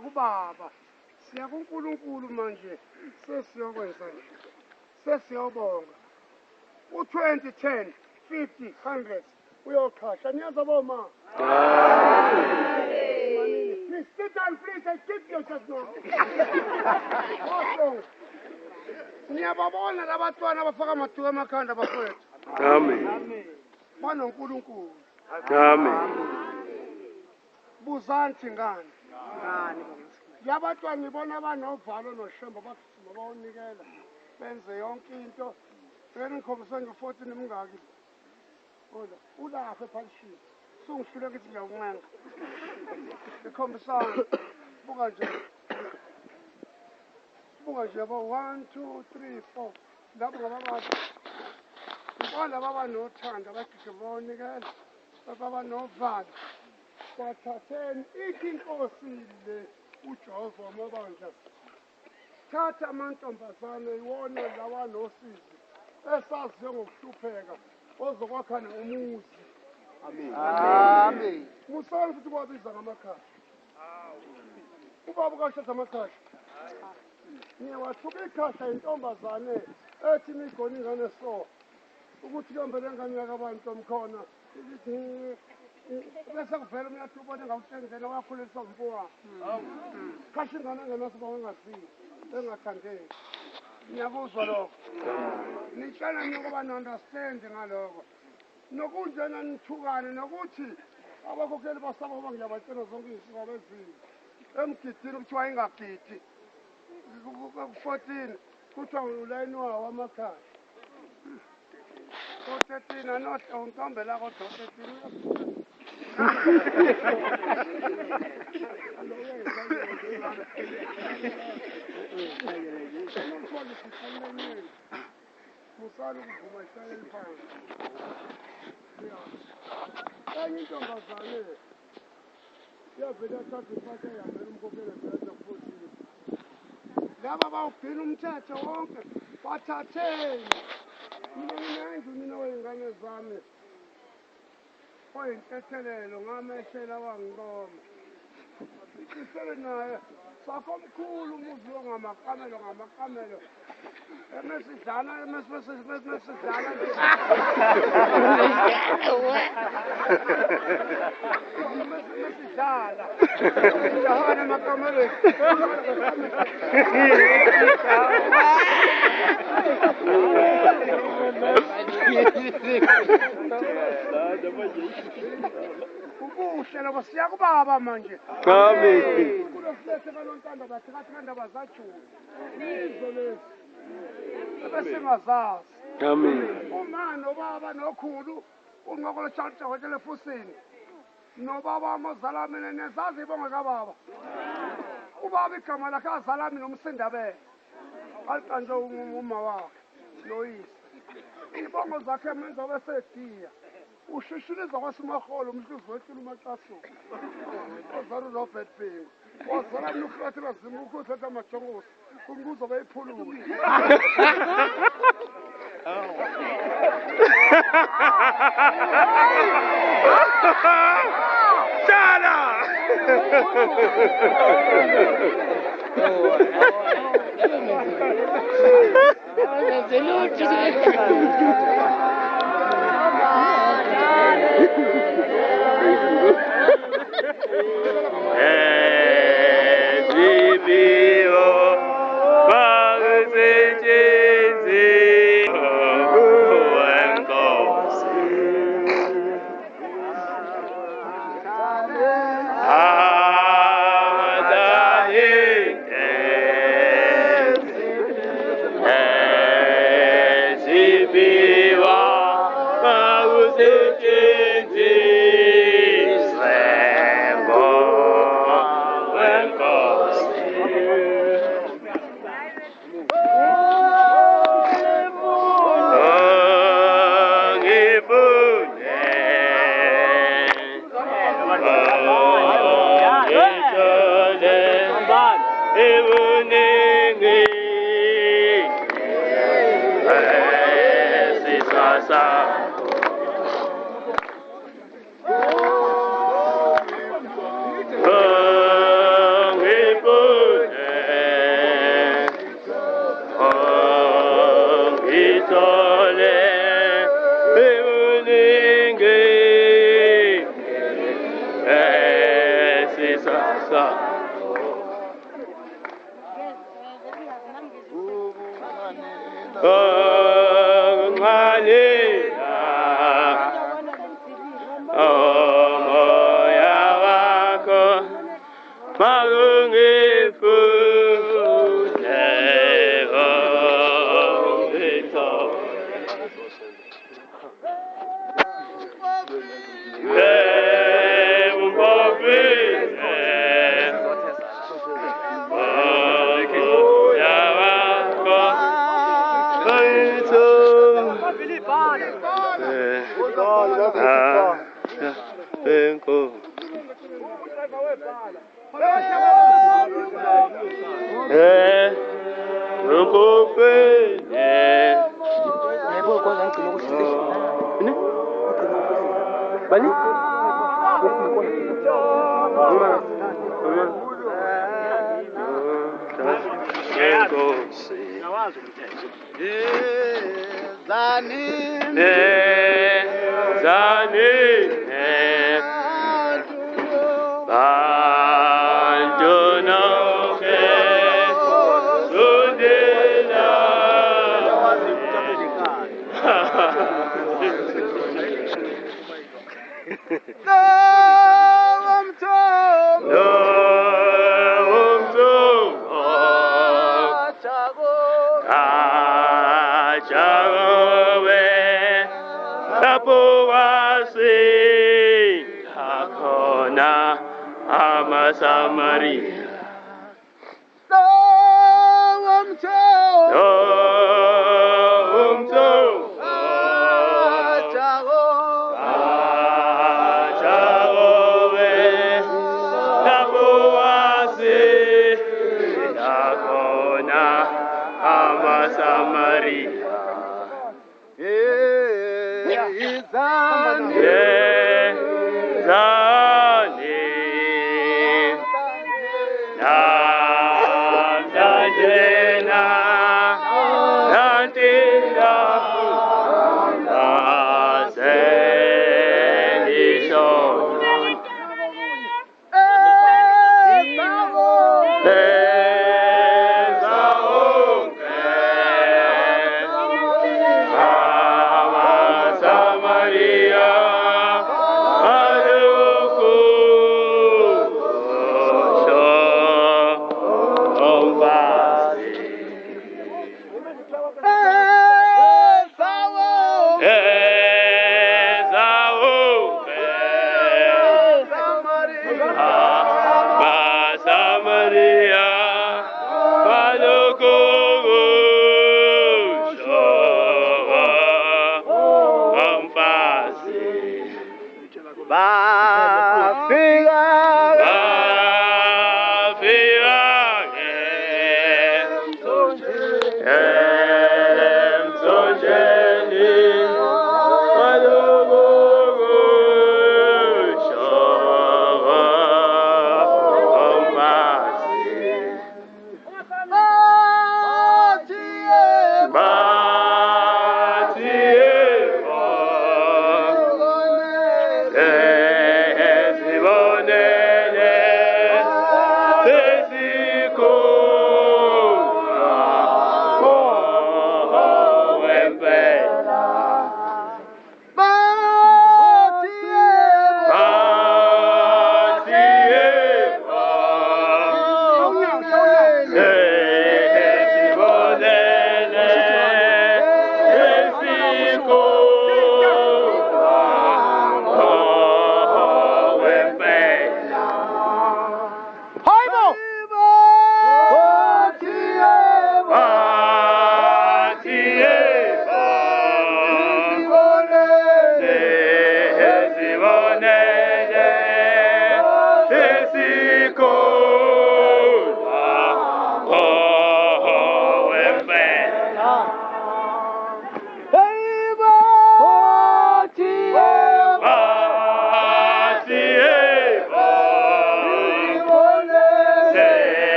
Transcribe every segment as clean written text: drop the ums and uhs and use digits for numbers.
Kubaba siya kuNkulunkulu manje sesiyokwenza nje sesiyobonga u2010 50 100 uyoqhasha niyazi aboma please sit down please I keep you just now niyababona labatwana abafaka amaduku emakhanda bafowethu amen banoNkulunkulu amen buzanthi ngani yabatwana ngibona abanovalo noshemba bathuma bawunikela benze yonke into ngikhombisa nge14 emingaki ola ulahle phashini sungihlule ukuthi ngiyawunqanga ngikhombisana buka nje yabo 1 2 3 4 labo ngababantu ngibona baba nothando abagige bawunikela baba novalo bathatheni ithi inkosi le uJehova wamabandla thatha amantombazane iwona lawa nosizi esaziwe ngokuhlupheka ozokwakha umuzi amen musani futhi kwabiza ngamakhaya ubaba ukashada amakhaya niyawathuka ikhahla intombazane ethi migona ingane so ukuthi kuhambe lengane yakabantu omkhona bese kuvela umnyathi ubone ngawuhlengena wakhuliswa umfuwa khasha ingane engenasiba engaziyo engathandeki niyakuzwa lokho nitshela nyokuba no-understand ngaloko nokunjena nithukane nokuthi abakhokheli basaba kuba ngiyabatshena zonke izinsuku ezini emgidini kuthiwa ingagidi ku-14 kuthiwa ulayini wawo amakhaya ko-13 anodwa untombe lako do-13 musali ukuvuma isayeli phansi enye intombazane yavele yathatha impahla eyambela umkhokheli evela ku-14 laba bawugcina umthetho wonke bathatheni nenendu mina wey'ngane zami oyintethelelo ngamehlela wangiqoma isele naye sakho omkhulu umuzi lo ngamakamelo emesidlana jahane makamelweni ubuhle lobo siya kubaba manje amen kulokulethe kalontanda bathi kathanda bazajula izo lezi ebesingazazi amen uma nobaba nokhulu unqokolo tshakutshakotshele efusini nobaba amazala mina nezazi ibonga kababa ubaba igama lakhe azala mina umsindabele aliqanje uma wakhe noyise ibongo zakhe menza besediya ushishiliza kwasimaholo umhluzi wethula umacasu ozara uRobert Bhengu ozara mnukhlathi lazima ukuthetha amajongosi kumbuzo beyiphulule Chala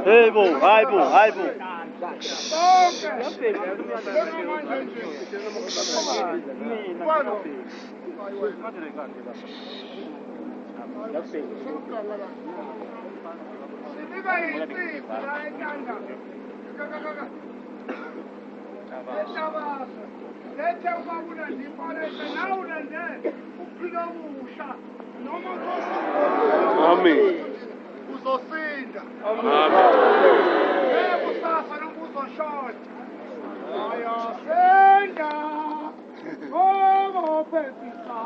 Hey bo, hayi bo, hayi bo. Lethe ubabula ndipolete nawule nje uphile obusha noma Amen. uzosinda Amen. kusasa noma uzoshona ayasinda ngoba uphethisa